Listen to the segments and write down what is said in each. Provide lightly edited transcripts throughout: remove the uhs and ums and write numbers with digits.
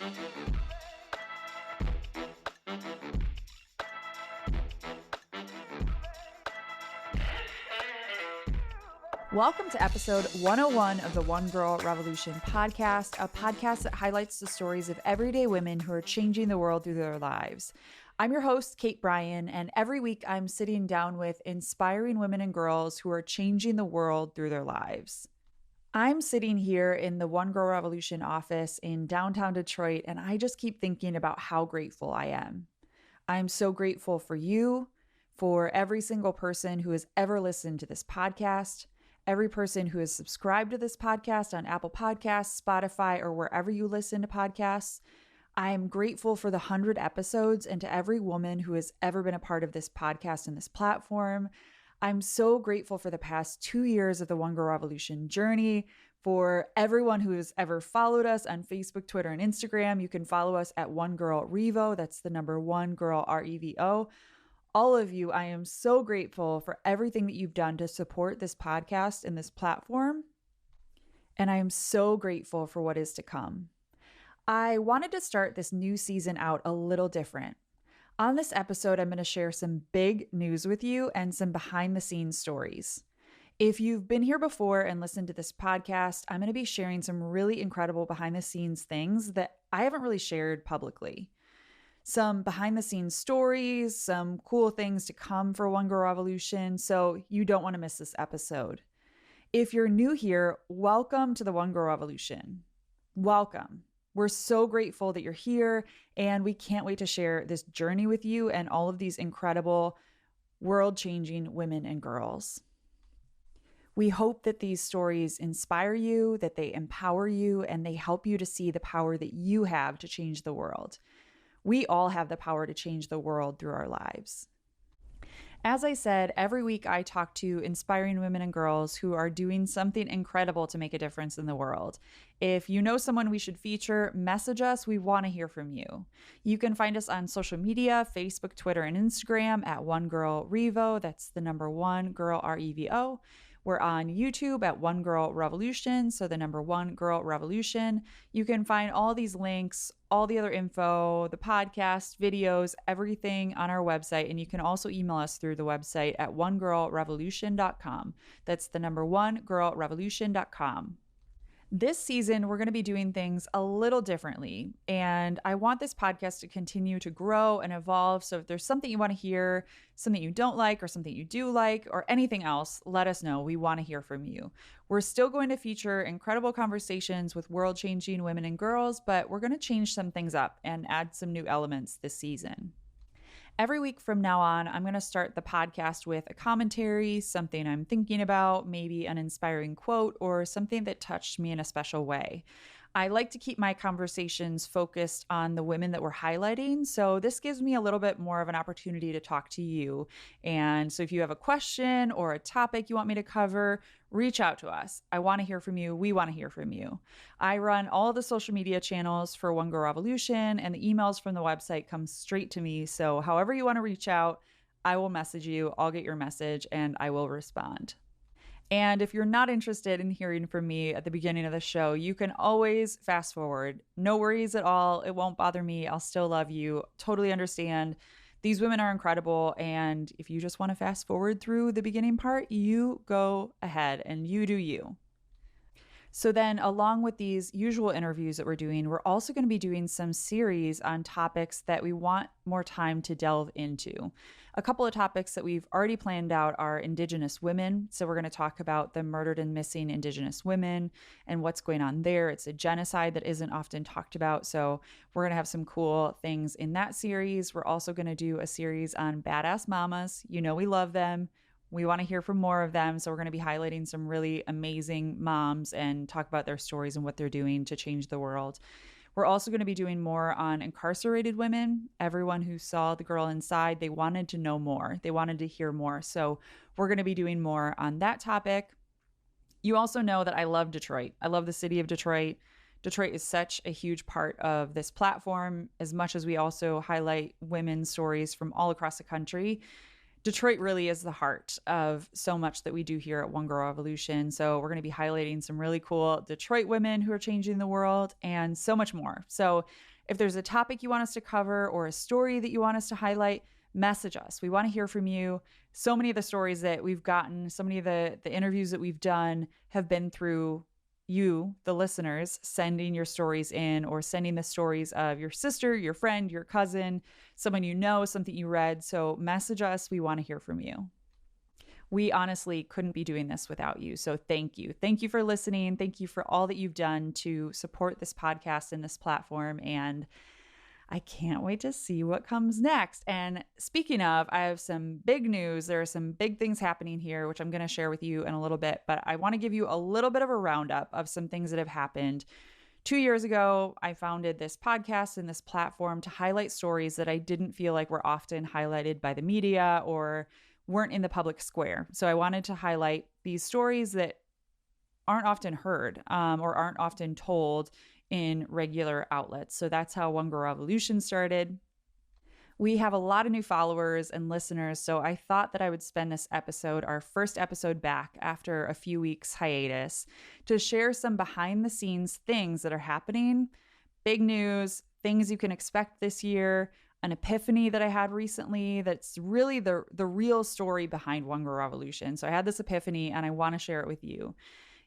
Welcome to episode 101 of the One Girl Revolution podcast, a podcast that highlights the stories of everyday women who are changing the world through their lives. I'm your host, Kate Bryan, and every week I'm sitting down with inspiring women and girls who are changing the world through their lives. I'm sitting here in the One Girl Revolution office in downtown Detroit, and I just keep thinking about how grateful I am. I'm so grateful for you, for every single person who has ever listened to this podcast, every person who has subscribed to this podcast on Apple Podcasts, Spotify, or wherever you listen to podcasts. I am grateful for the 100 episodes and to every woman who has ever been a part of this podcast and this platform. I'm so grateful for the past 2 years of the One Girl Revolution journey, for everyone who has ever followed us on Facebook, Twitter, and Instagram. You can follow us at One Girl Revo. That's the number one girl, REVO. All of you, I am so grateful for everything that you've done to support this podcast and this platform. And I am so grateful for what is to come. I wanted to start this new season out a little different. On this episode, I'm going to share some big news with you and some behind the scenes stories. If you've been here before and listened to this podcast, I'm going to be sharing some really incredible behind the scenes things that I haven't really shared publicly. Some behind the scenes stories, some cool things to come for One Girl Revolution, so you don't want to miss this episode. If you're new here, welcome to the One Girl Revolution. Welcome. We're so grateful that you're here, and we can't wait to share this journey with you and all of these incredible, world-changing women and girls. We hope that these stories inspire you, that they empower you, and they help you to see the power that you have to change the world. We all have the power to change the world through our lives. As I said, every week I talk to inspiring women and girls who are doing something incredible to make a difference in the world. If you know someone we should feature, message us. We want to hear from you. You can find us on social media, Facebook, Twitter, and Instagram at One Girl Revo. That's the number one girl, REVO. We're on YouTube at One Girl Revolution, so the number One Girl Revolution. You can find all these links, all the other info, the podcast, videos, everything on our website. And you can also email us through the website at onegirlrevolution.com. That's the number onegirlrevolution.com. This season, we're going to be doing things a little differently, and I want this podcast to continue to grow and evolve. So if there's something you want to hear, something you don't like, or something you do like, or anything else, let us know. We want to hear from you. We're still going to feature incredible conversations with world-changing women and girls, but we're going to change some things up and add some new elements this season. Every week from now on, I'm going to start the podcast with a commentary, something I'm thinking about, maybe an inspiring quote, or something that touched me in a special way. I like to keep my conversations focused on the women that we're highlighting, so this gives me a little bit more of an opportunity to talk to you. And so if you have a question or a topic you want me to cover, reach out to us. I want to hear from you. We want to hear from you. I run all the social media channels for One Girl Revolution, and the emails from the website come straight to me. So however you want to reach out, I will message you. I'll get your message and I will respond. And if you're not interested in hearing from me at the beginning of the show, you can always fast forward. No worries at all. It won't bother me. I'll still love you. Totally understand. These women are incredible. And if you just want to fast forward through the beginning part, you go ahead and you do you. So then, along with these usual interviews that we're doing, we're also going to be doing some series on topics that we want more time to delve into. A couple of topics that we've already planned out are Indigenous women. So we're going to talk about the murdered and missing Indigenous women and what's going on there. It's a genocide that isn't often talked about. So we're going to have some cool things in that series. We're also going to do a series on badass mamas. You know, we love them. We want to hear from more of them. So we're going to be highlighting some really amazing moms and talk about their stories and what they're doing to change the world. We're also going to be doing more on incarcerated women. Everyone who saw the girl inside, they wanted to know more. They wanted to hear more. So we're going to be doing more on that topic. You also know that I love Detroit. I love the city of Detroit. Detroit is such a huge part of this platform, as much as we also highlight women's stories from all across the country. Detroit really is the heart of so much that we do here at One Girl Revolution. So we're going to be highlighting some really cool Detroit women who are changing the world and so much more. So If there's a topic you want us to cover or a story that you want us to highlight, message us. We want to hear from you. So many of the stories that we've gotten, so many of the interviews that we've done have been through you, the listeners, sending your stories in or sending the stories of your sister, your friend, your cousin, someone you know, something you read. So message us. We want to hear from you. We honestly couldn't be doing this without you. So thank you. Thank you for listening. Thank you for all that you've done to support this podcast and this platform. And I can't wait to see what comes next. And speaking of, I have some big news. There are some big things happening here, which I'm going to share with you in a little bit. But I want to give you a little bit of a roundup of some things that have happened. 2 years ago, I founded this podcast and this platform to highlight stories that I didn't feel like were often highlighted by the media or weren't in the public square. So I wanted to highlight these stories that aren't often heard or aren't often told in regular outlets. So that's how One Girl Revolution started. We have a lot of new followers and listeners, so I thought that I would spend this episode, our first episode back after a few weeks hiatus, to share some behind the scenes things that are happening, big news, things you can expect this year, an epiphany that I had recently that's really the real story behind One Girl Revolution. So I had this epiphany and I want to share it with you.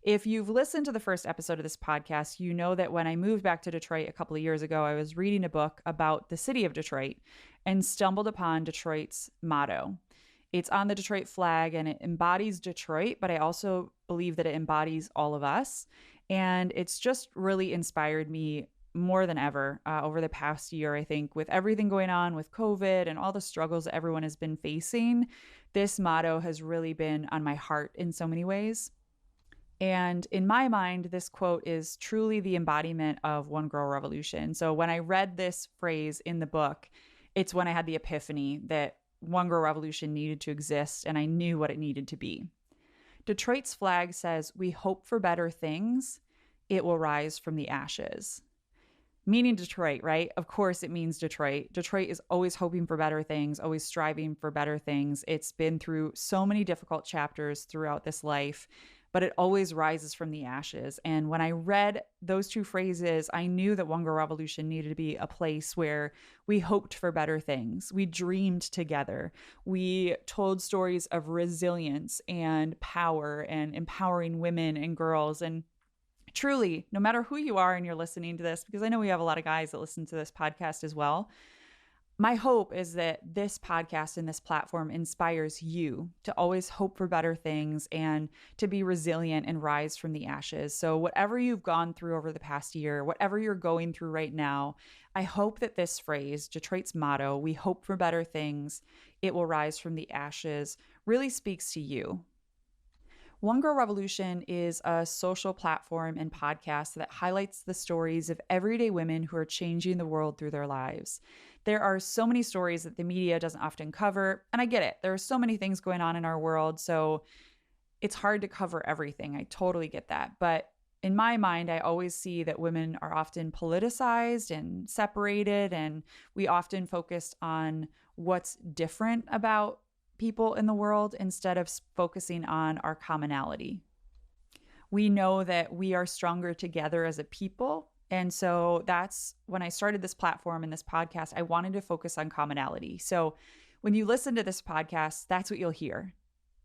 If you've listened to the first episode of this podcast, you know that when I moved back to Detroit a couple of years ago, I was reading a book about the city of Detroit and stumbled upon Detroit's motto. It's on the Detroit flag and it embodies Detroit, but I also believe that it embodies all of us. And it's just really inspired me more than ever over the past year, I think, with everything going on with COVID and all the struggles that everyone has been facing. This motto has really been on my heart in so many ways. And in my mind, this quote is truly the embodiment of One Girl Revolution. So when I read this phrase in the book, it's when I had the epiphany that One Girl Revolution needed to exist and I knew what it needed to be. Detroit's flag says, "We hope for better things. It will rise from the ashes." Meaning Detroit, right? Of course it means Detroit. Detroit is always hoping for better things, always striving for better things. It's been through so many difficult chapters throughout this life, but it always rises from the ashes. And when I read those two phrases, I knew that One Girl Revolution needed to be a place where we hoped for better things. We dreamed together. We told stories of resilience and power and empowering women and girls. And truly, no matter who you are and you're listening to this, because I know we have a lot of guys that listen to this podcast as well, my hope is that this podcast and this platform inspires you to always hope for better things and to be resilient and rise from the ashes. So whatever you've gone through over the past year, whatever you're going through right now, I hope that this phrase, Detroit's motto, "We hope for better things, it will rise from the ashes," really speaks to you. One Girl Revolution is a social platform and podcast that highlights the stories of everyday women who are changing the world through their lives. There are so many stories that the media doesn't often cover, and I get it. There are so many things going on in our world, so it's hard to cover everything. I totally get that. But in my mind, I always see that women are often politicized and separated, and we often focus on what's different about people in the world instead of focusing on our commonality. We know that we are stronger together as a people. And so that's when I started this platform and this podcast, I wanted to focus on commonality. So when you listen to this podcast, that's what you'll hear.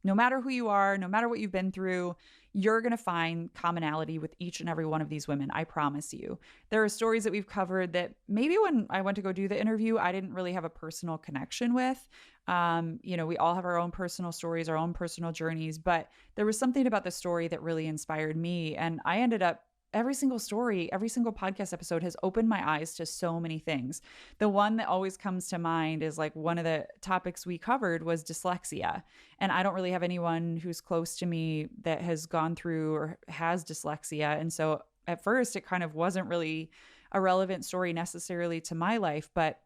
No matter who you are, no matter what you've been through, you're going to find commonality with each and every one of these women. I promise you. There are stories that we've covered that maybe when I went to go do the interview, I didn't really have a personal connection with. We all have our own personal stories, our own personal journeys, but there was something about the story that really inspired me. And I ended up every single story, every single podcast episode has opened my eyes to so many things. The one that always comes to mind is like one of the topics we covered was dyslexia. And I don't really have anyone who's close to me that has gone through or has dyslexia. And so at first it kind of wasn't really a relevant story necessarily to my life, but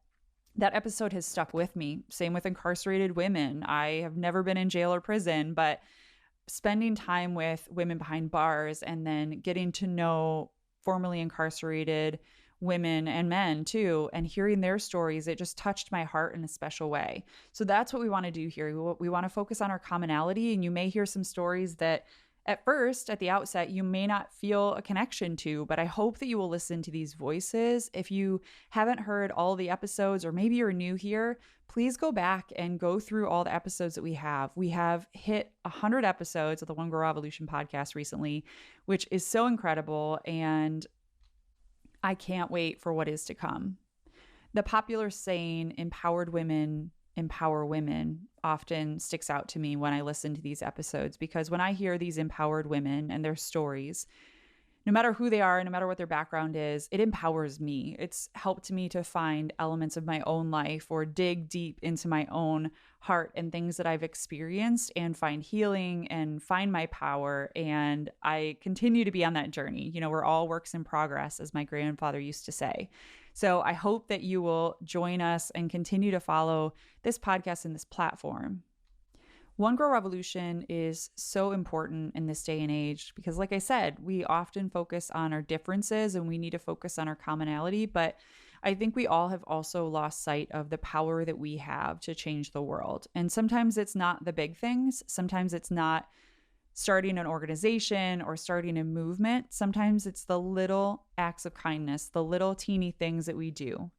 that episode has stuck with me. Same with incarcerated women. I have never been in jail or prison, but spending time with women behind bars and then getting to know formerly incarcerated women and men too, and hearing their stories, it just touched my heart in a special way. So that's what we want to do here. We want to focus on our commonality, and you may hear some stories that at first, at the outset, you may not feel a connection to, but I hope that you will listen to these voices. If you haven't heard all the episodes, or maybe you're new here, please go back and go through all the episodes that we have. We have hit 100 episodes of the One Girl Revolution podcast recently, which is so incredible. And I can't wait for what is to come. The popular saying, empowered women empower women, often sticks out to me when I listen to these episodes, because when I hear these empowered women and their stories, no matter who they are, no matter what their background is, it empowers me. It's helped me to find elements of my own life or dig deep into my own heart and things that I've experienced and find healing and find my power. And I continue to be on that journey. You know, we're all works in progress, as my grandfather used to say. So I hope that you will join us and continue to follow this podcast and this platform. One Girl Revolution is so important in this day and age because, like I said, we often focus on our differences and we need to focus on our commonality. But I think we all have also lost sight of the power that we have to change the world. And sometimes it's not the big things. Sometimes it's not starting an organization or starting a movement. Sometimes it's the little acts of kindness, the little teeny things that we do.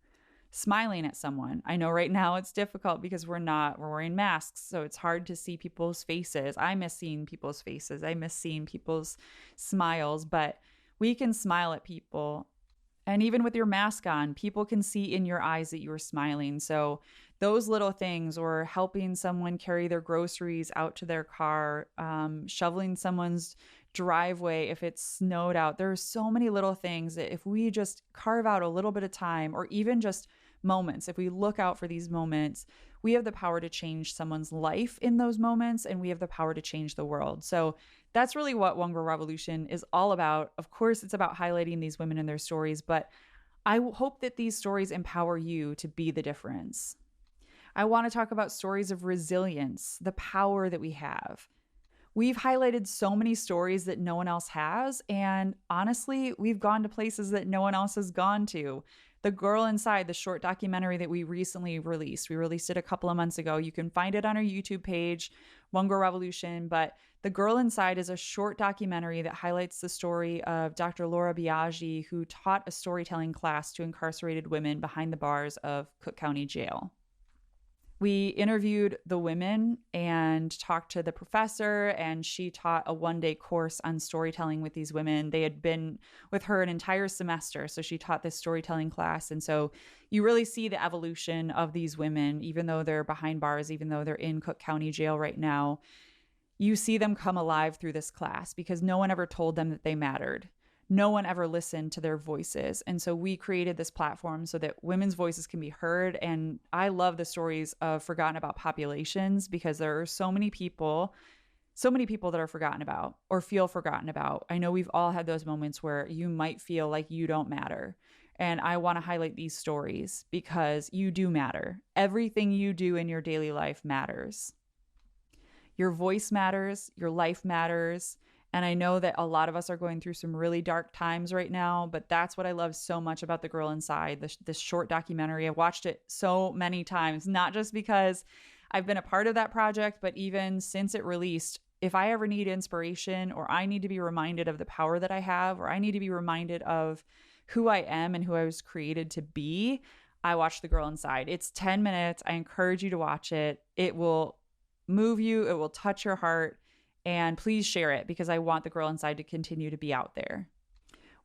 Smiling at someone. I know right now it's difficult because we're wearing masks, so it's hard to see people's faces. I miss seeing people's faces. I miss seeing people's smiles, but we can smile at people. And even with your mask on, people can see in your eyes that you are smiling. So those little things, or helping someone carry their groceries out to their car, shoveling someone's driveway if it's snowed out. There are so many little things that if we just carve out a little bit of time, or even just moments, if we look out for these moments, we have the power to change someone's life in those moments, and we have the power to change the world. So that's really what One Girl Revolution is all about. Of course, it's about highlighting these women and their stories, but I hope that these stories empower you to be the difference. I want to talk about stories of resilience, the power that we have. We've highlighted so many stories that no one else has, and honestly, we've gone to places that no one else has gone to. The Girl Inside, the short documentary that we recently released. We released it a couple of months ago. You can find it on our YouTube page, One Girl Revolution. But The Girl Inside is a short documentary that highlights the story of Dr. Laura Biaggi, who taught a storytelling class to incarcerated women behind the bars of Cook County Jail. We interviewed the women and talked to the professor, and she taught a one-day course on storytelling with these women. They had been with her an entire semester, so she taught this storytelling class. And so you really see the evolution of these women, even though they're behind bars, even though they're in Cook County Jail right now. You see them come alive through this class because no one ever told them that they mattered. No one ever listened to their voices. And so we created this platform so that women's voices can be heard. And I love the stories of forgotten about populations because there are so many people that are forgotten about or feel forgotten about. I know we've all had those moments where you might feel like you don't matter. And I want to highlight these stories because you do matter. Everything you do in your daily life matters. Your voice matters. Your life matters. And I know that a lot of us are going through some really dark times right now, but that's what I love so much about The Girl Inside, this short documentary. I've watched it so many times, not just because I've been a part of that project, but even since it released. If I ever need inspiration, or I need to be reminded of the power that I have, or I need to be reminded of who I am and who I was created to be, I watch The Girl Inside. It's 10 minutes. I encourage you to watch it. It will move you. It will touch your heart. And please share it because I want The Girl Inside to continue to be out there.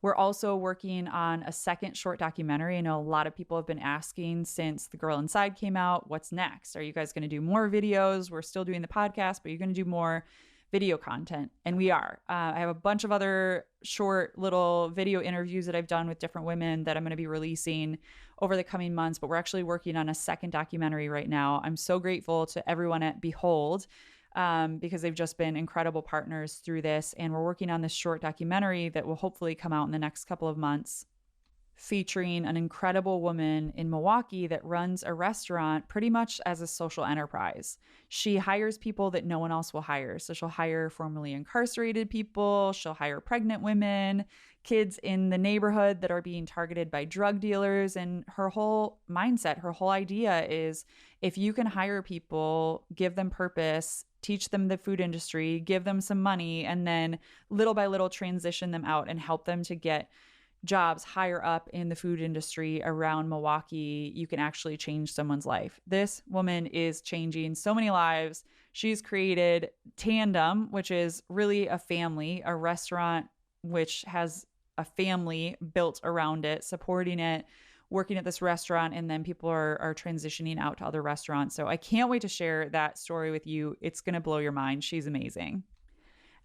We're also working on a second short documentary. I know a lot of people have been asking since The Girl Inside came out, what's next? Are you guys going to do more videos? We're still doing the podcast, but you're going to do more video content. And we are. I have a bunch of other short little video interviews that I've done with different women that I'm going to be releasing over the coming months, but we're actually working on a second documentary right now. I'm so grateful to everyone at Behold, because they've just been incredible partners through this. And we're working on this short documentary that will hopefully come out in the next couple of months, featuring an incredible woman in Milwaukee that runs a restaurant pretty much as a social enterprise. She hires people that no one else will hire. So she'll hire formerly incarcerated people. She'll hire pregnant women, kids in the neighborhood that are being targeted by drug dealers. And her whole mindset, her whole idea is if you can hire people, give them purpose, teach them the food industry, give them some money, and then little by little transition them out and help them to get jobs higher up in the food industry around Milwaukee, you can actually change someone's life. This woman is changing so many lives. She's created Tandem, which is really a family, a restaurant which has a family built around it, supporting it, working at this restaurant, and then people are transitioning out to other restaurants. So I can't wait to share that story with you. It's going to blow your mind. She's amazing.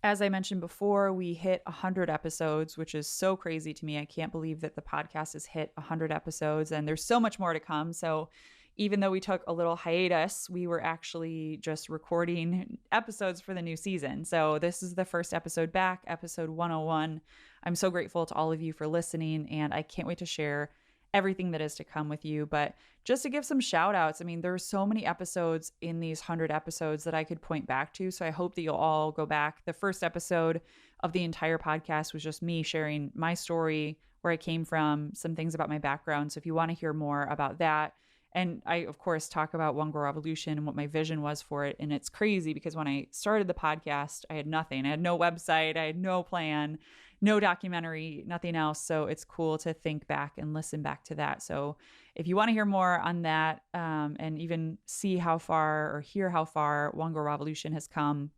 As I mentioned before, we hit 100 episodes, which is so crazy to me. I can't believe that the podcast has hit 100 episodes, and there's so much more to come. So even though we took a little hiatus, we were actually just recording episodes for the new season. So this is the first episode back, episode 101. I'm so grateful to all of you for listening, and I can't wait to share everything that is to come with you. But just to give some shout outs, I mean, there are so many episodes in these 100 episodes that I could point back to. So I hope that you'll all go back. The first episode of the entire podcast was just me sharing my story, where I came from, some things about my background. So if you want to hear more about that, and I, of course, talk about One Girl Revolution and what my vision was for it. And it's crazy because when I started the podcast, I had nothing. I had no website. I had no plan, no documentary, nothing else. So it's cool to think back and listen back to that. So if you want to hear more on that, and even see how far or hear how far One Girl Revolution has come,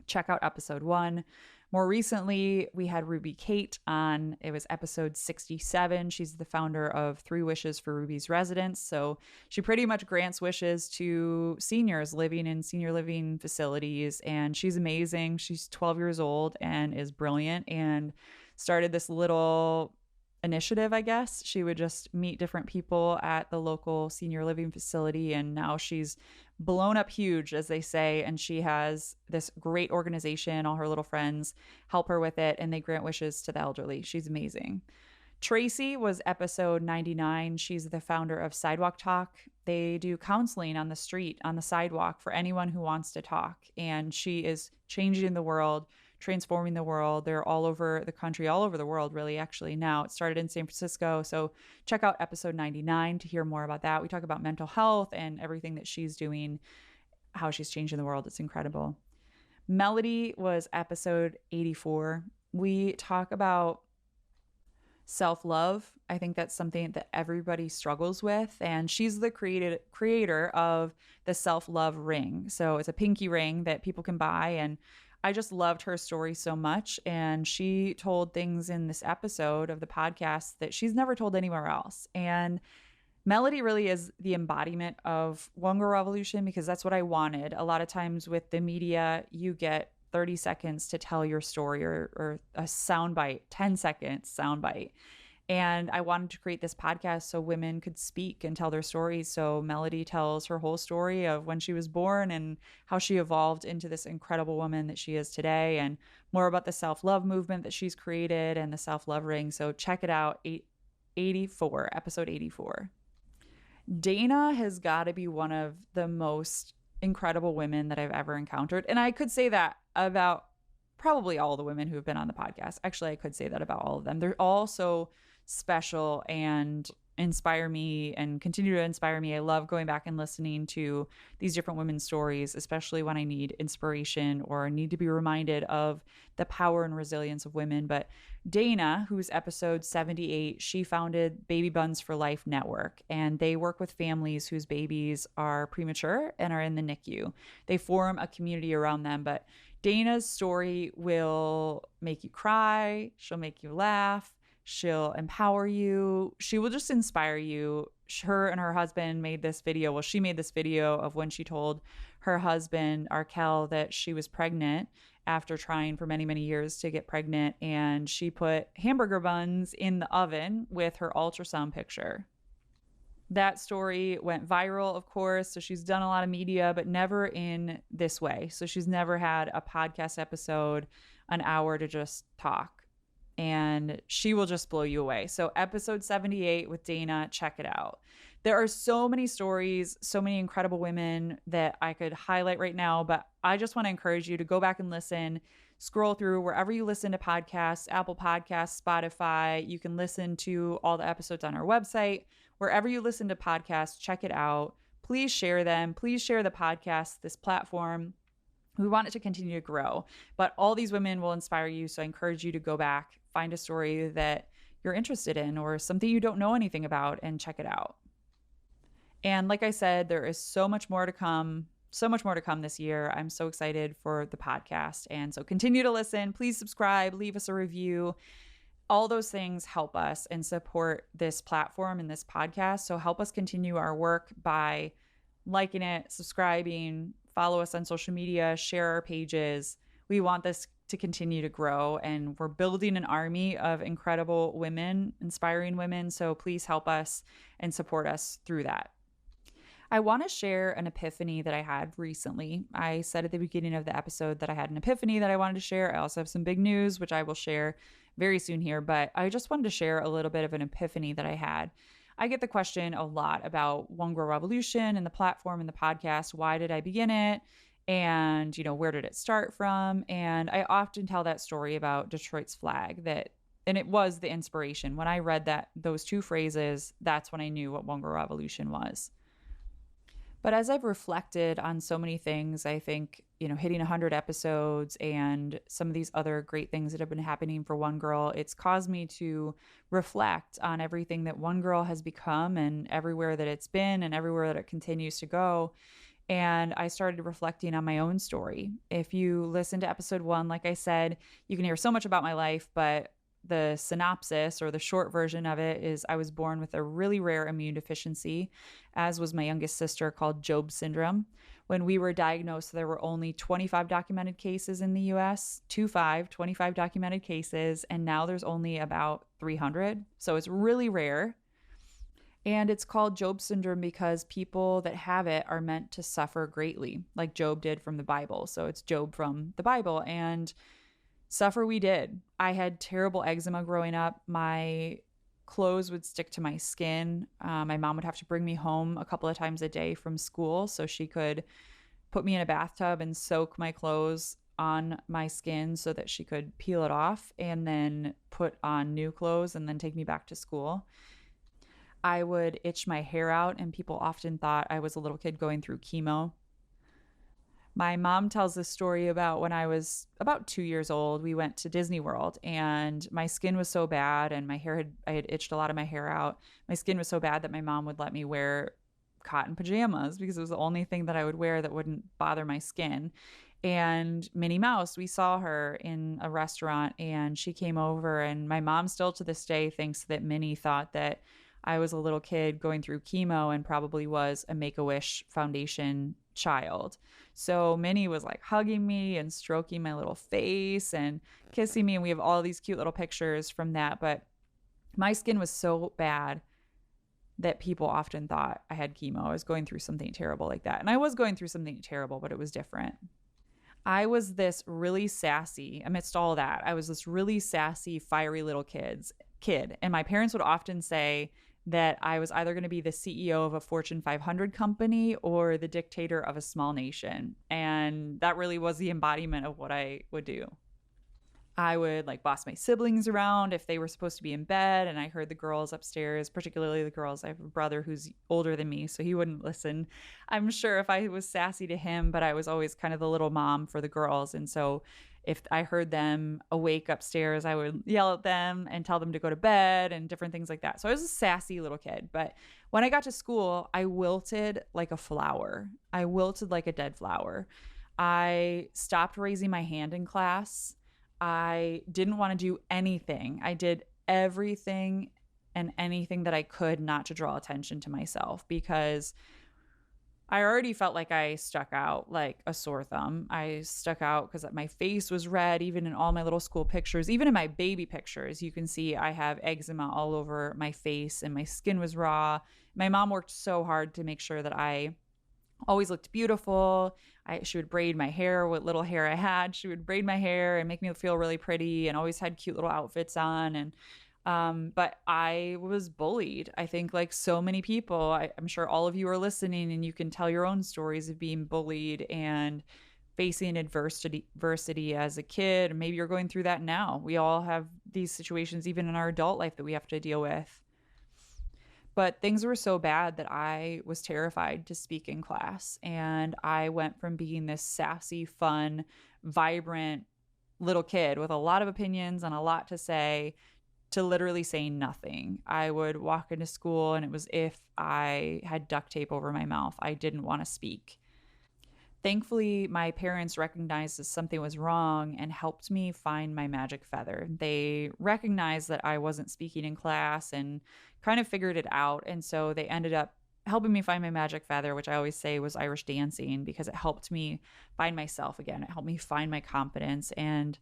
check out episode 1. More recently, we had Ruby Kate on. It was episode 67. She's the founder of 3 Wishes for Ruby's Residents. So she pretty much grants wishes to seniors living in senior living facilities. And she's amazing. She's 12 years old and is brilliant, and started this little initiative, I guess. She would just meet different people at the local senior living facility, and now she's blown up huge, as they say, and she has this great organization. All her little friends help her with it, and they grant wishes to the elderly. She's amazing. Tracy was episode 99. She's the founder of Sidewalk Talk. They do counseling on the street, on the sidewalk, for anyone who wants to talk, and she is changing the world, transforming the world. They're all over the country, all over the world, really, actually, now. It started in San Francisco. So check out episode 99 to hear more about that. We talk about mental health and everything that she's doing, how she's changing the world. It's incredible. Melody was episode 84. We talk about self-love. I think that's something that everybody struggles with. And she's the creator of the self-love ring. So it's a pinky ring that people can buy, and I just loved her story so much. And she told things in this episode of the podcast that she's never told anywhere else. And Melody really is the embodiment of One Girl Revolution, because that's what I wanted. A lot of times with the media, you get 30 seconds to tell your story, or a soundbite, 10 seconds soundbite. And I wanted to create this podcast so women could speak and tell their stories. So Melody tells her whole story of when she was born and how she evolved into this incredible woman that she is today, and more about the self-love movement that she's created and the self-love ring. So check it out, 84, episode 84. Dana has got to be one of the most incredible women that I've ever encountered. And I could say that about probably all the women who have been on the podcast. Actually, I could say that about all of them. They're all so special and inspire me and continue to inspire me. I love going back and listening to these different women's stories, especially when I need inspiration or need to be reminded of the power and resilience of women. But Dana, who's episode 78, she founded Baby Buns for Life Network, and they work with families whose babies are premature and are in the NICU. They form a community around them. But Dana's story will make you cry. She'll make you laugh. She'll empower you. She will just inspire you. Her and her husband made this video. Well, she made this video of when she told her husband, Arkel, that she was pregnant after trying for many, many years to get pregnant. And she put hamburger buns in the oven with her ultrasound picture. That story went viral, of course. So she's done a lot of media, but never in this way. So she's never had a podcast episode, an hour to just talk. And she will just blow you away. So episode 78 with Dana, check it out. There are so many stories, so many incredible women that I could highlight right now, but I just want to encourage you to go back and listen, scroll through wherever you listen to podcasts, Apple Podcasts, Spotify. You can listen to all the episodes on our website. Wherever you listen to podcasts, check it out. Please share them. Please share the podcast, this platform. We want it to continue to grow, but all these women will inspire you. So I encourage you to go back, find a story that you're interested in or something you don't know anything about, and check it out. And like I said, there is so much more to come. So much more to come this year. I'm so excited for the podcast. And so continue to listen. Please subscribe, leave us a review. All those things help us and support this platform and this podcast. So help us continue our work by liking it, subscribing, follow us on social media, share our pages. We want this to continue to grow, and we're building an army of incredible women, inspiring women. So please help us and support us through that. I want to share an epiphany that I had recently. I said at the beginning of the episode that I had an epiphany that I wanted to share. I also have some big news, which I will share very soon here, but I just wanted to share a little bit of an epiphany that I had. I get the question a lot about One Girl Revolution and the platform and the podcast. Why did I begin it? And, where did it start from? And I often tell that story about Detroit's flag and it was the inspiration. When I read those two phrases, that's when I knew what One Girl Revolution was. But as I've reflected on so many things, I think, hitting 100 episodes and some of these other great things that have been happening for One Girl, it's caused me to reflect on everything that One Girl has become and everywhere that it's been and everywhere that it continues to go. And I started reflecting on my own story. If you listen to episode 1, like I said, you can hear so much about my life, but the synopsis or the short version of it is I was born with a really rare immune deficiency, as was my youngest sister, called Job syndrome. When we were diagnosed, there were only 25 documented cases in the US, 25 documented cases, and now there's only about 300. So it's really rare. And it's called Job syndrome because people that have it are meant to suffer greatly, like Job did from the Bible. So it's Job from the Bible. And suffer we did. I had terrible eczema growing up. My clothes would stick to my skin. My mom would have to bring me home a couple of times a day from school so she could put me in a bathtub and soak my clothes on my skin so that she could peel it off and then put on new clothes and then take me back to school. I would itch my hair out, and people often thought I was a little kid going through chemo. My mom tells this story about when I was about 2 years old. We went to Disney World, and my skin was so bad, and I had itched a lot of my hair out. My skin was so bad that my mom would let me wear cotton pajamas because it was the only thing that I would wear that wouldn't bother my skin. And Minnie Mouse, we saw her in a restaurant, and she came over, and my mom still to this day thinks that Minnie thought that I was a little kid going through chemo and probably was a Make-A-Wish Foundation child. So Minnie was like hugging me and stroking my little face and kissing me. And we have all these cute little pictures from that. But my skin was so bad that people often thought I had chemo. I was going through something terrible like that. And I was going through something terrible, but it was different. I was this really sassy, amidst all that, I was this really sassy, fiery little kid. And my parents would often say that I was either going to be the CEO of a Fortune 500 company or the dictator of a small nation. And that really was the embodiment of what I would do. I would like boss my siblings around if they were supposed to be in bed, and I heard the girls upstairs, particularly the girls. I have a brother who's older than me, so he wouldn't listen, I'm sure, if I was sassy to him, but I was always kind of the little mom for the girls. And so if I heard them awake upstairs, I would yell at them and tell them to go to bed and different things like that. So I was a sassy little kid. But when I got to school, I wilted like a flower. I wilted like a dead flower. I stopped raising my hand in class. I didn't want to do anything. I did everything and anything that I could not to draw attention to myself, because I already felt like I stuck out like a sore thumb. I stuck out because my face was red, even in all my little school pictures. Even in my baby pictures, you can see I have eczema all over my face and my skin was raw. My mom worked so hard to make sure that I always looked beautiful. She would braid my hair, what little hair I had. She would braid my hair and make me feel really pretty, and always had cute little outfits on. And but I was bullied. I think like so many people, I'm sure all of you are listening and you can tell your own stories of being bullied and facing adversity as a kid. Maybe you're going through that now. We all have these situations, even in our adult life, that we have to deal with. But things were so bad that I was terrified to speak in class. And I went from being this sassy, fun, vibrant little kid with a lot of opinions and a lot to say to literally saying nothing. I would walk into school and it was if I had duct tape over my mouth. I didn't want to speak. Thankfully, my parents recognized that something was wrong and helped me find my magic feather. They recognized that I wasn't speaking in class and kind of figured it out. And so they ended up helping me find my magic feather, which I always say was Irish dancing, because it helped me find myself again. It helped me find my confidence. And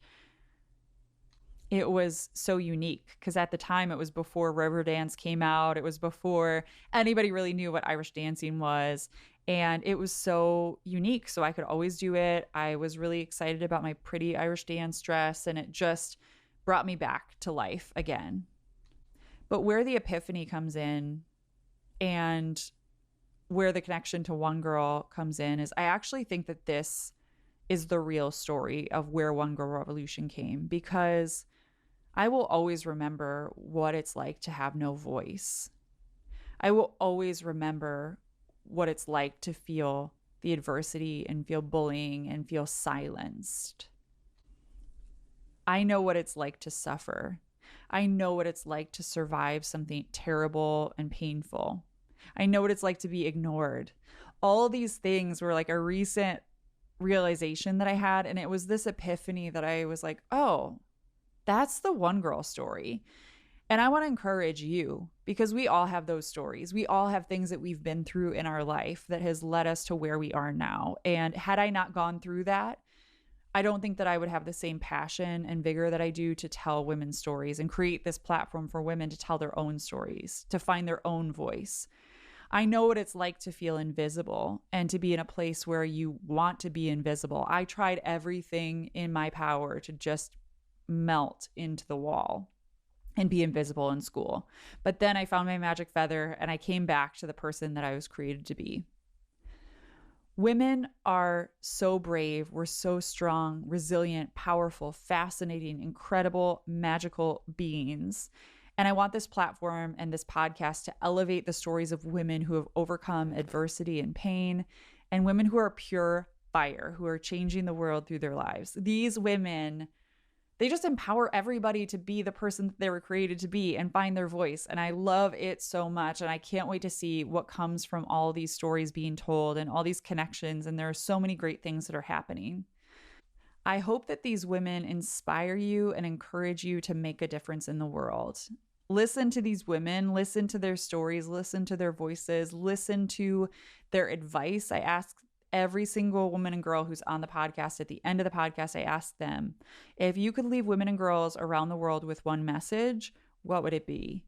it was so unique because at the time it was before Riverdance came out. It was before anybody really knew what Irish dancing was. And it was so unique. So I could always do it. I was really excited about my pretty Irish dance dress, and it just brought me back to life again. But where the epiphany comes in and where the connection to One Girl comes in is I actually think that this is the real story of where One Girl Revolution came, because I will always remember what it's like to have no voice. I will always remember what it's like to feel the adversity and feel bullying and feel silenced. I know what it's like to suffer. I know what it's like to survive something terrible and painful. I know what it's like to be ignored. All these things were like a recent realization that I had. And it was this epiphany that I was like, oh, that's the One Girl story. And I want to encourage you, because we all have those stories. We all have things that we've been through in our life that has led us to where we are now. And had I not gone through that, I don't think that I would have the same passion and vigor that I do to tell women's stories and create this platform for women to tell their own stories, to find their own voice. I know what it's like to feel invisible and to be in a place where you want to be invisible. I tried everything in my power to just melt into the wall and be invisible in school. But then I found my magic feather and I came back to the person that I was created to be. Women are so brave. We're so strong, resilient, powerful, fascinating, incredible, magical beings. And I want this platform and this podcast to elevate the stories of women who have overcome adversity and pain, and women who are pure fire, who are changing the world through their lives. These women, they just empower everybody to be the person that they were created to be and find their voice. And I love it so much. And I can't wait to see what comes from all these stories being told and all these connections. And there are so many great things that are happening. I hope that these women inspire you and encourage you to make a difference in the world. Listen to these women, listen to their stories, listen to their voices, listen to their advice. I ask every single woman and girl who's on the podcast, at the end of the podcast, I ask them, if you could leave women and girls around the world with one message, what would it be?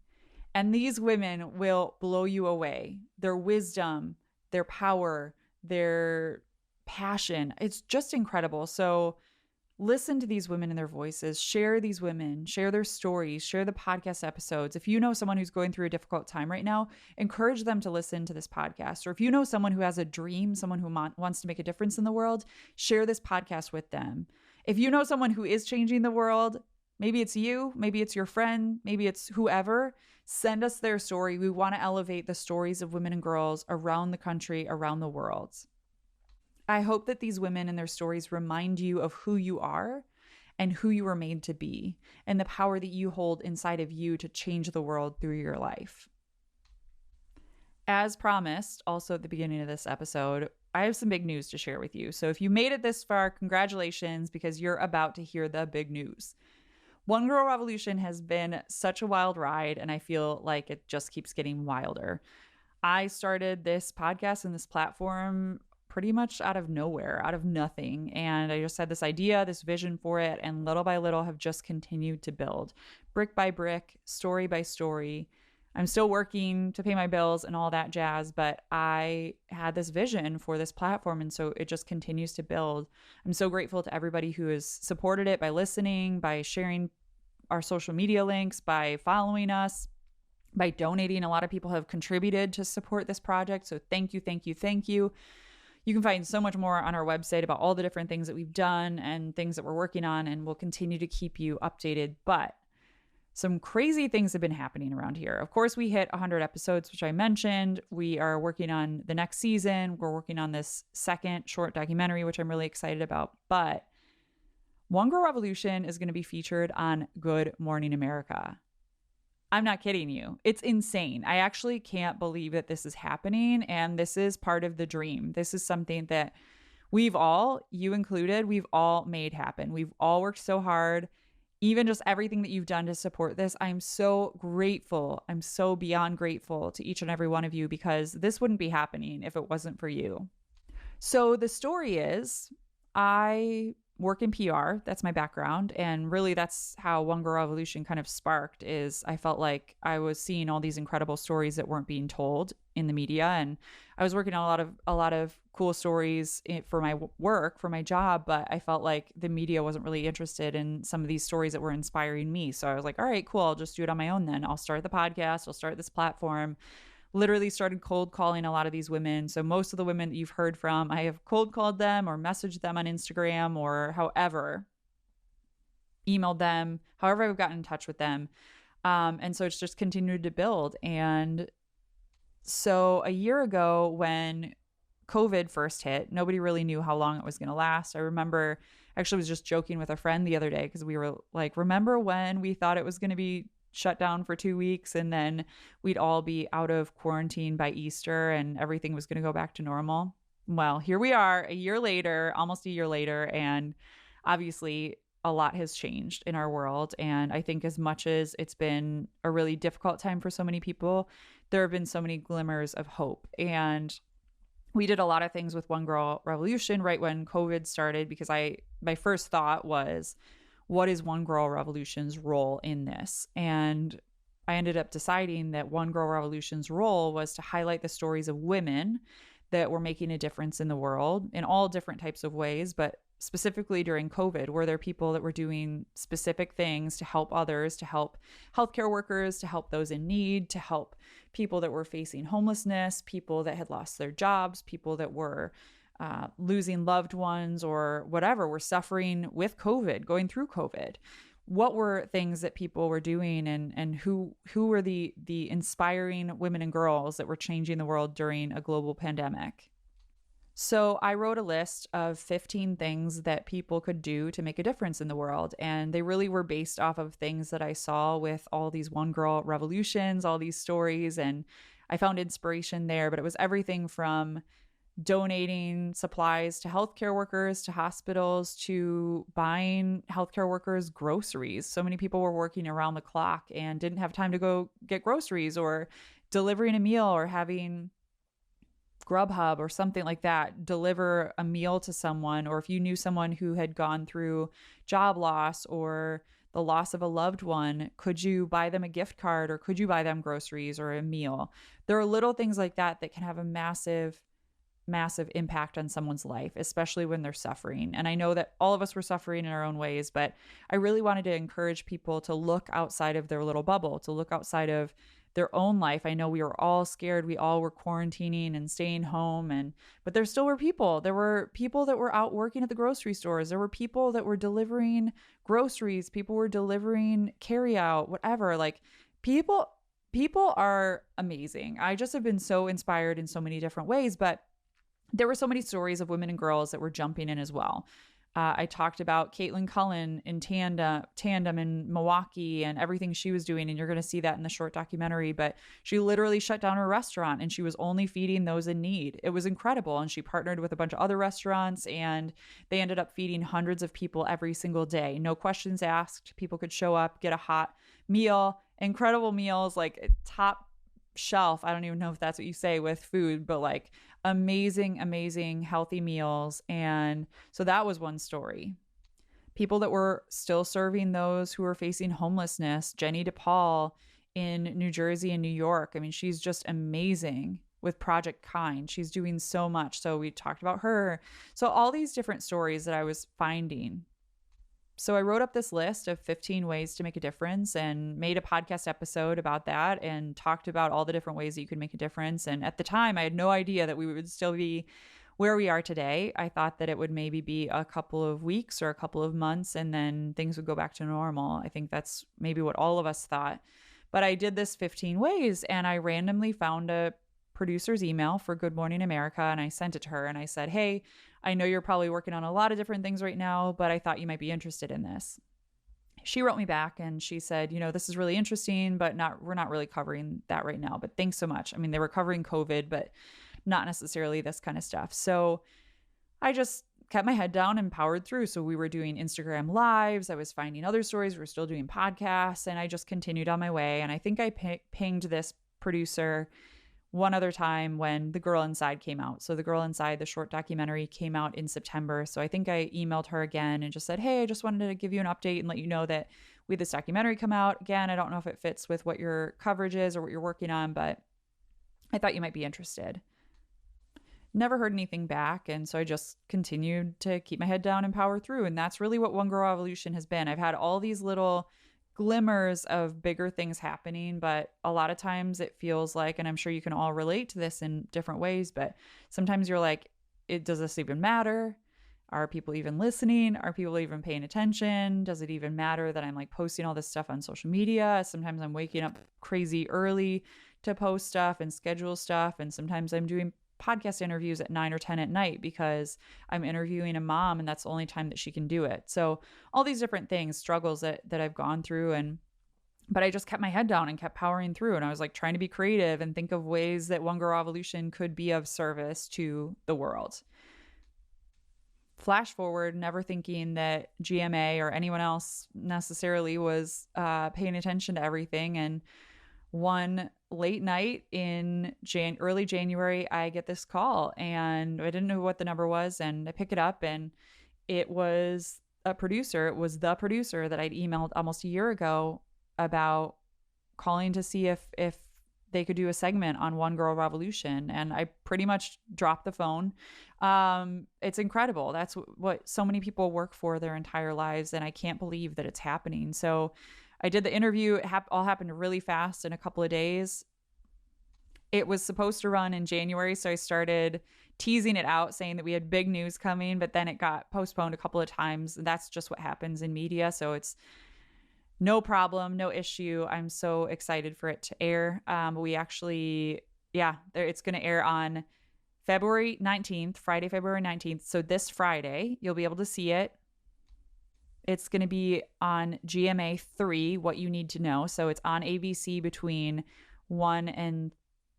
And these women will blow you away. Their wisdom, their power, their passion, it's just incredible. So listen to these women and their voices, share these women, share their stories, share the podcast episodes. If you know someone who's going through a difficult time right now, encourage them to listen to this podcast. Or if you know someone who has a dream, someone who wants to make a difference in the world, share this podcast with them. If you know someone who is changing the world, maybe it's you, maybe it's your friend, maybe it's whoever, send us their story. We want to elevate the stories of women and girls around the country, around the world. I hope that these women and their stories remind you of who you are and who you were made to be, and the power that you hold inside of you to change the world through your life. As promised, also at the beginning of this episode, I have some big news to share with you. So if you made it this far, congratulations, because you're about to hear the big news. One Girl Revolution has been such a wild ride, and I feel like it just keeps getting wilder. I started this podcast and this platform pretty much out of nowhere, out of nothing. And I just had this idea, this vision for it, and little by little have just continued to build, brick by brick, story by story. I'm still working to pay my bills and all that jazz, but I had this vision for this platform, and so it just continues to build. I'm so grateful to everybody who has supported it by listening, by sharing our social media links, by following us, by donating. A lot of people have contributed to support this project, so thank you, thank you, thank you. You can find so much more on our website about all the different things that we've done and things that we're working on, and we'll continue to keep you updated. But some crazy things have been happening around here. Of course, we hit 100 episodes, which I mentioned. We are working on the next season. We're working on this second short documentary, which I'm really excited about. But One Girl Revolution is going to be featured on Good Morning America. I'm not kidding you. It's insane. I actually can't believe that this is happening. And this is part of the dream. This is something that we've all, you included, we've all made happen. We've all worked so hard. Even just everything that you've done to support this, I'm so grateful. I'm so beyond grateful to each and every one of you, because this wouldn't be happening if it wasn't for you. So the story is, I work in PR. That's my background. And really that's how One Girl Revolution kind of sparked. Is I felt like I was seeing all these incredible stories that weren't being told in the media. And I was working on a lot of cool stories for my work, for my job, but I felt like the media wasn't really interested in some of these stories that were inspiring me. So I was like, all right, cool. I'll just do it on my own then. I'll start the podcast. I'll start this platform. Literally started cold calling a lot of these women. So most of the women that you've heard from, I have cold called them or messaged them on Instagram or however, emailed them, however I've gotten in touch with them. And so it's just continued to build. And so a year ago when COVID first hit, nobody really knew how long it was going to last. I remember, actually was just joking with a friend the other day because we were like, remember when we thought it was going to be shut down for 2 weeks and then we'd all be out of quarantine by Easter and everything was going to go back to normal? Well, here we are almost a year later, and obviously a lot has changed in our world. And I think as much as it's been a really difficult time for so many people, there have been so many glimmers of hope. And we did a lot of things with One Girl Revolution right when COVID started, because my first thought was, what is One Girl Revolution's role in this? And I ended up deciding that One Girl Revolution's role was to highlight the stories of women that were making a difference in the world in all different types of ways, but specifically during COVID, were there people that were doing specific things to help others, to help healthcare workers, to help those in need, to help people that were facing homelessness, people that had lost their jobs, people that were losing loved ones or whatever, were suffering with COVID, going through COVID. What were things that people were doing, and who were the inspiring women and girls that were changing the world during a global pandemic? So I wrote a list of 15 things that people could do to make a difference in the world. And they really were based off of things that I saw with all these One Girl Revolutions, all these stories. And I found inspiration there, but it was everything from donating supplies to healthcare workers, to hospitals, to buying healthcare workers groceries. So many people were working around the clock and didn't have time to go get groceries, or delivering a meal, or having Grubhub or something like that deliver a meal to someone. Or if you knew someone who had gone through job loss or the loss of a loved one, could you buy them a gift card, or could you buy them groceries or a meal? There are little things like that that can have a massive impact on someone's life, especially when they're suffering. And I know that all of us were suffering in our own ways, but I really wanted to encourage people to look outside of their little bubble, to look outside of their own life. I know we were all scared. We all were quarantining and staying home, but there still were people. There were people that were out working at the grocery stores. There were people that were delivering groceries. People were delivering carry out, whatever. Like people are amazing. I just have been so inspired in so many different ways, but there were so many stories of women and girls that were jumping in as well. I talked about Caitlin Cullen in Tandem in Milwaukee and everything she was doing. And you're going to see that in the short documentary, but she literally shut down her restaurant and she was only feeding those in need. It was incredible. And she partnered with a bunch of other restaurants and they ended up feeding hundreds of people every single day. No questions asked. People could show up, get a hot meal, incredible meals, like top shelf. I don't even know if that's what you say with food, but like amazing, healthy meals. And so that was one story. People that were still serving those who were facing homelessness. Jenny DePaul in New Jersey and New York. I mean, she's just amazing with Project Kind. She's doing so much. So we talked about her. So all these different stories that I was finding. So I wrote up this list of 15 ways to make a difference and made a podcast episode about that and talked about all the different ways that you could make a difference. And at the time, I had no idea that we would still be where we are today, I thought that it would maybe be a couple of weeks or a couple of months and then things would go back to normal. I think that's maybe what all of us thought. But I did this 15 ways and I randomly found a producer's email for Good Morning America and I sent it to her and I said, "Hey, I know you're probably working on a lot of different things right now, but I thought you might be interested in this." She wrote me back and she said, "This is really interesting, but we're not really covering that right now. But thanks so much." I mean, they were covering COVID, but not necessarily this kind of stuff. So I just kept my head down and powered through. So we were doing Instagram lives. I was finding other stories. We were still doing podcasts and I just continued on my way. And I think I pinged this producer one other time when The Girl Inside came out. So The Girl Inside, the short documentary, came out in September. So I think I emailed her again and just said, "Hey, I just wanted to give you an update and let you know that we had this documentary come out. Again, I don't know if it fits with what your coverage is or what you're working on, but I thought you might be interested." Never heard anything back. And so I just continued to keep my head down and power through. And that's really what One Girl Revolution has been. I've had all these little glimmers of bigger things happening, but a lot of times it feels like, and I'm sure you can all relate to this in different ways, but sometimes you're like, does this even matter? Are people even listening? Are people even paying attention? Does it even matter that I'm like posting all this stuff on social media? Sometimes I'm waking up crazy early to post stuff and schedule stuff. And sometimes I'm doing podcast interviews at 9 or 10 at night because I'm interviewing a mom and that's the only time that she can do it. So all these different things, struggles that I've gone through, but I just kept my head down and kept powering through. And I was like trying to be creative and think of ways that One Girl Revolution could be of service to the world. Flash forward, never thinking that GMA or anyone else necessarily was paying attention to everything. And one late night in early January, I get this call and I didn't know what the number was. And I pick it up and it was a producer. It was the producer that I'd emailed almost a year ago about calling to see if they could do a segment on One Girl Revolution. And I pretty much dropped the phone. It's incredible. That's what so many people work for their entire lives. And I can't believe that it's happening. So I did the interview. It all happened really fast in a couple of days. It was supposed to run in January, so I started teasing it out, saying that we had big news coming, but then it got postponed a couple of times. That's just what happens in media, so it's no problem, no issue. I'm so excited for it to air. We actually, it's going to air on February 19th, Friday, February 19th. So this Friday, you'll be able to see it. It's going to be on GMA 3, What You Need to Know. So it's on ABC between 1 and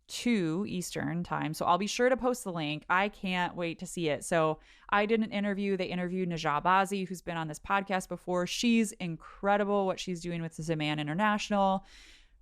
2 Eastern time. So I'll be sure to post the link. I can't wait to see it. So I did an interview. They interviewed Najah Bazzi, who's been on this podcast before. She's incredible what she's doing with Zaman International,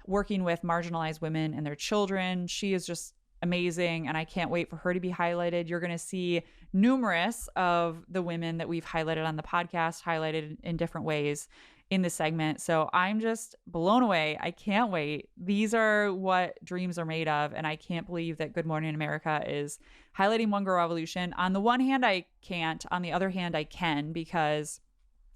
working with marginalized women and their children. She is just amazing, and I can't wait for her to be highlighted. You're going to see numerous of the women that we've highlighted on the podcast, highlighted in different ways in this segment. So I'm just blown away. I can't wait. These are what dreams are made of, and I can't believe that Good Morning America is highlighting One Girl Revolution. On the one hand, I can't. On the other hand, I can, because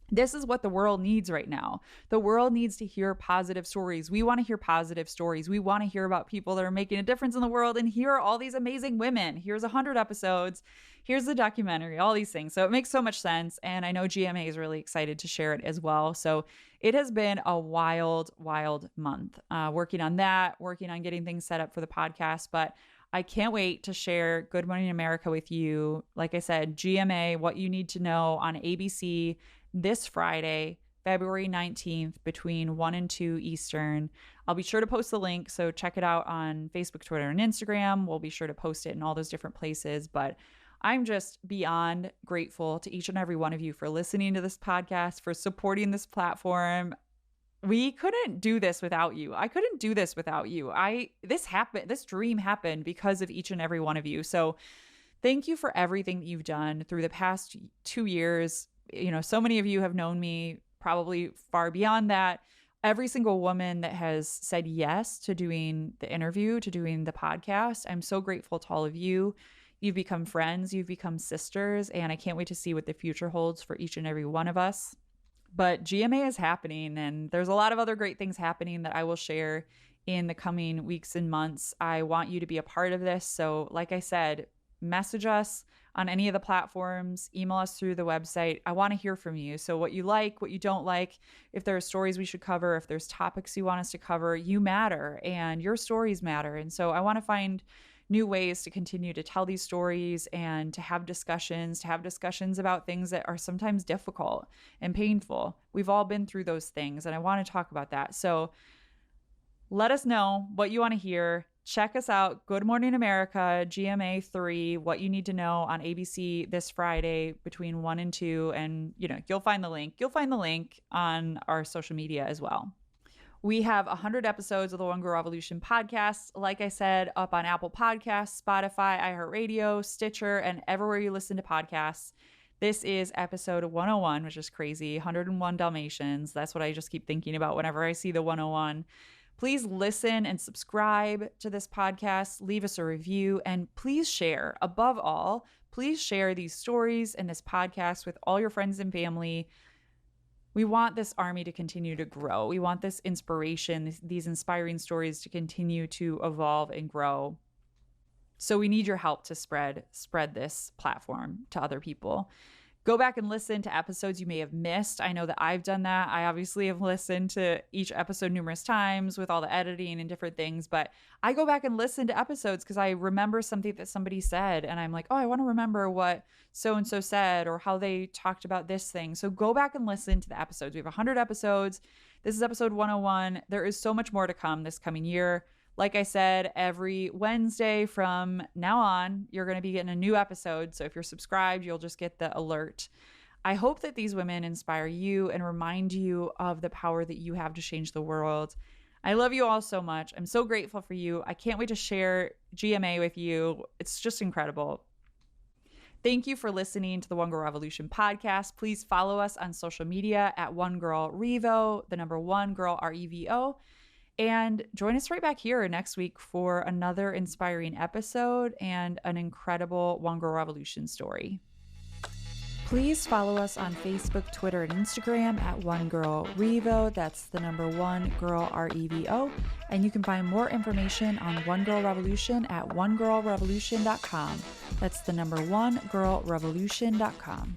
this is what the world needs right now. The world needs to hear positive stories. We want to hear positive stories. We want to hear about people that are making a difference in the world. And here are all these amazing women. Here's 100 episodes. Here's the documentary, all these things. So it makes so much sense. And I know GMA is really excited to share it as well. So it has been a wild, wild month working on that, working on getting things set up for the podcast. But I can't wait to share Good Morning America with you. Like I said, GMA, What You Need to Know on ABC this Friday, February 19th, between 1 and 2 Eastern. I'll be sure to post the link, so check it out on Facebook, Twitter, and Instagram. We'll be sure to post it in all those different places. But I'm just beyond grateful to each and every one of you for listening to this podcast, for supporting this platform. We couldn't do this without you. I couldn't do this without you. This dream happened because of each and every one of you. So thank you for everything that you've done through the past 2 years. You know, so many of you have known me probably far beyond that. Every single woman that has said yes to doing the interview, to doing the podcast, I'm so grateful to all of you. You've become friends, you've become sisters, and I can't wait to see what the future holds for each and every one of us. But GMA is happening, and there's a lot of other great things happening that I will share in the coming weeks and months. I want you to be a part of this. So like I said, message us on any of the platforms, email us through the website. I want to hear from you. So what you like, what you don't like, if there are stories we should cover, if there's topics you want us to cover, you matter and your stories matter. And so I want to find new ways to continue to tell these stories and to have discussions about things that are sometimes difficult and painful. We've all been through those things, and I want to talk about that. So let us know what you want to hear. Check us out. Good Morning America, GMA 3, What You Need to Know on ABC this Friday between 1 and 2. And, you'll find the link. You'll find the link on our social media as well. We have 100 episodes of the One Girl Revolution podcast. Like I said, up on Apple Podcasts, Spotify, iHeartRadio, Stitcher, and everywhere you listen to podcasts. This is episode 101, which is crazy. 101 Dalmatians. That's what I just keep thinking about whenever I see the 101. Please listen and subscribe to this podcast, leave us a review, and please share. Above all, please share these stories and this podcast with all your friends and family. We want this army to continue to grow. We want this inspiration, these inspiring stories to continue to evolve and grow. So we need your help to spread this platform to other people. Go back and listen to episodes you may have missed. I know that I've done that. I obviously have listened to each episode numerous times with all the editing and different things, but I go back and listen to episodes because I remember something that somebody said and I'm like, oh, I want to remember what so-and-so said or how they talked about this thing. So go back and listen to the episodes. We have 100 episodes. This is episode 101. There is so much more to come this coming year. Like I said, every Wednesday from now on, you're going to be getting a new episode. So if you're subscribed, you'll just get the alert. I hope that these women inspire you and remind you of the power that you have to change the world. I love you all so much. I'm so grateful for you. I can't wait to share GMA with you. It's just incredible. Thank you for listening to the One Girl Revolution podcast. Please follow us on social media at One Girl Revo, the number one girl REVO. And join us right back here next week for another inspiring episode and an incredible One Girl Revolution story. Please follow us on Facebook, Twitter, and Instagram at One Girl Revo. That's the number one girl REVO. And you can find more information on One Girl Revolution at onegirlrevolution.com. That's the number one girlrevolution.com.